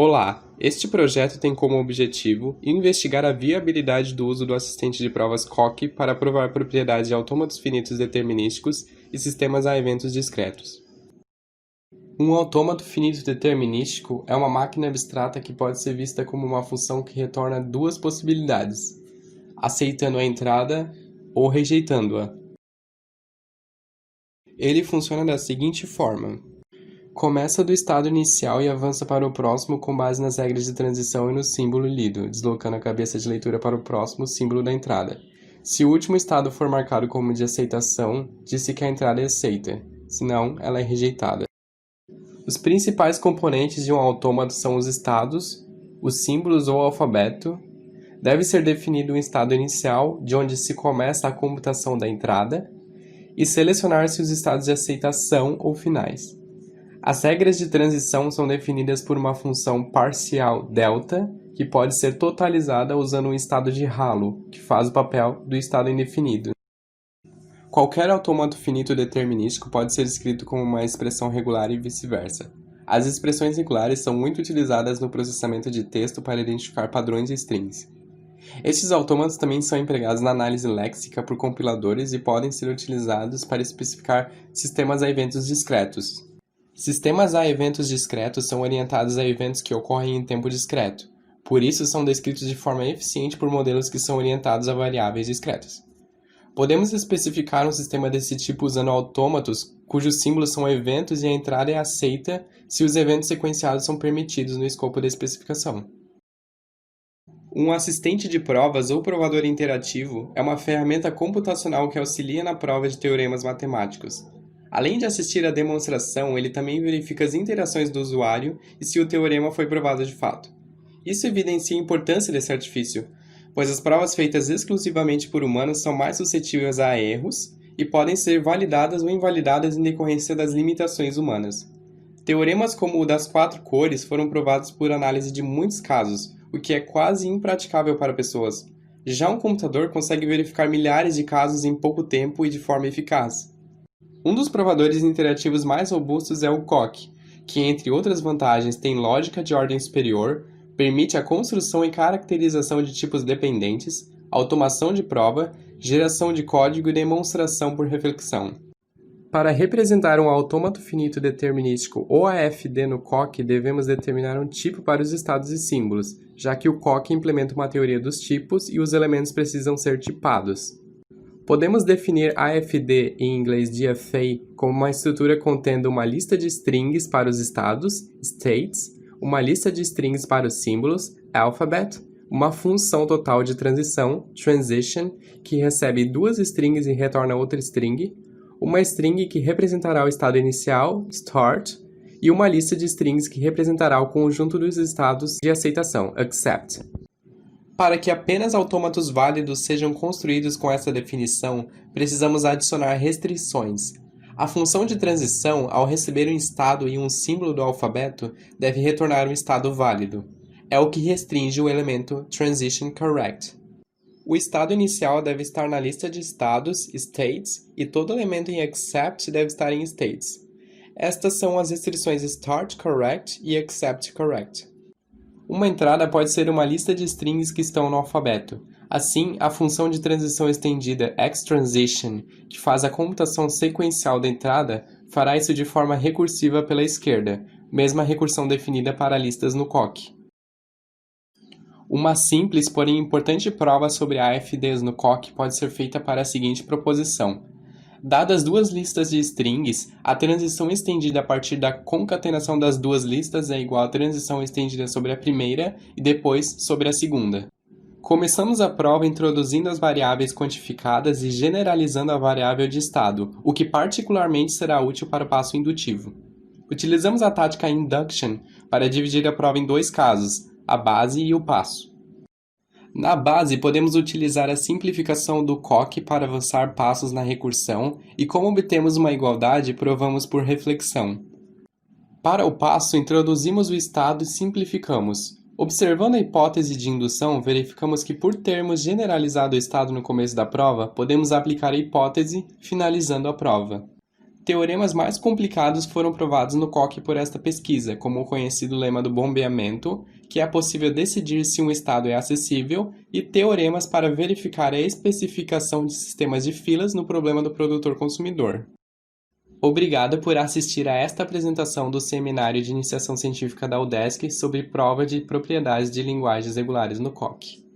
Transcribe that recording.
Olá, este projeto tem como objetivo investigar a viabilidade do uso do assistente de provas Coq para provar propriedades de autômatos finitos determinísticos e sistemas a eventos discretos. Um autômato finito determinístico é uma máquina abstrata que pode ser vista como uma função que retorna duas possibilidades, aceitando a entrada ou rejeitando-a. Ele funciona da seguinte forma. Começa do estado inicial e avança para o próximo com base nas regras de transição e no símbolo lido, deslocando a cabeça de leitura para o próximo símbolo da entrada. Se o último estado for marcado como de aceitação, diz-se que a entrada é aceita, senão ela é rejeitada. Os principais componentes de um autômato são os estados, os símbolos ou o alfabeto. Deve ser definido um estado inicial, de onde se começa a computação da entrada, e selecionar-se os estados de aceitação ou finais. As regras de transição são definidas por uma função parcial delta, que pode ser totalizada usando um estado de halo, que faz o papel do estado indefinido. Qualquer autômato finito determinístico pode ser escrito como uma expressão regular e vice-versa. As expressões regulares são muito utilizadas no processamento de texto para identificar padrões e strings. Estes autômatos também são empregados na análise léxica por compiladores e podem ser utilizados para especificar sistemas a eventos discretos. Sistemas a eventos discretos são orientados a eventos que ocorrem em tempo discreto. Por isso, são descritos de forma eficiente por modelos que são orientados a variáveis discretas. Podemos especificar um sistema desse tipo usando autômatos cujos símbolos são eventos e a entrada é aceita se os eventos sequenciados são permitidos no escopo da especificação. Um assistente de provas ou provador interativo é uma ferramenta computacional que auxilia na prova de teoremas matemáticos. Além de assistir à demonstração, ele também verifica as interações do usuário e se o teorema foi provado de fato. Isso evidencia a importância desse artifício, pois as provas feitas exclusivamente por humanos são mais suscetíveis a erros e podem ser validadas ou invalidadas em decorrência das limitações humanas. Teoremas como o das 4 cores foram provados por análise de muitos casos, o que é quase impraticável para pessoas. Já um computador consegue verificar milhares de casos em pouco tempo e de forma eficaz. Um dos provadores interativos mais robustos é o Coq, que, entre outras vantagens, tem lógica de ordem superior, permite a construção e caracterização de tipos dependentes, automação de prova, geração de código e demonstração por reflexão. Para representar um autômato finito determinístico ou AFD no Coq, devemos determinar um tipo para os estados e símbolos, já que o Coq implementa uma teoria dos tipos e os elementos precisam ser tipados. Podemos definir AFD, em inglês DFA, como uma estrutura contendo uma lista de strings para os estados, states, uma lista de strings para os símbolos, alphabet, uma função total de transição, transition, que recebe 2 strings e retorna outra string, uma string que representará o estado inicial, start, e uma lista de strings que representará o conjunto dos estados de aceitação, accept. Para que apenas autômatos válidos sejam construídos com essa definição, precisamos adicionar restrições. A função de transição, ao receber um estado e um símbolo do alfabeto, deve retornar um estado válido. É o que restringe o elemento transition correct. O estado inicial deve estar na lista de estados, states, e todo elemento em accept deve estar em states. Estas são as restrições start correct e accept correct. Uma entrada pode ser uma lista de strings que estão no alfabeto. Assim, a função de transição estendida xTransition, que faz a computação sequencial da entrada, fará isso de forma recursiva pela esquerda, mesma recursão definida para listas no Coq. Uma simples, porém importante prova sobre AFDs no Coq pode ser feita para a seguinte proposição. Dadas 2 listas de strings, a transição estendida a partir da concatenação das 2 listas é igual à transição estendida sobre a primeira e depois sobre a segunda. Começamos a prova introduzindo as variáveis quantificadas e generalizando a variável de estado, o que particularmente será útil para o passo indutivo. Utilizamos a tática induction para dividir a prova em 2 casos, a base e o passo. Na base, podemos utilizar a simplificação do Coq para avançar passos na recursão e, como obtemos uma igualdade, provamos por reflexão. Para o passo, introduzimos o estado e simplificamos. Observando a hipótese de indução, verificamos que, por termos generalizado o estado no começo da prova, podemos aplicar a hipótese, finalizando a prova. Teoremas mais complicados foram provados no COC por esta pesquisa, como o conhecido lema do bombeamento, que é possível decidir se um estado é acessível, e teoremas para verificar a especificação de sistemas de filas no problema do produtor-consumidor. Obrigado por assistir a esta apresentação do Seminário de Iniciação Científica da UDESC sobre prova de propriedades de linguagens regulares no COC.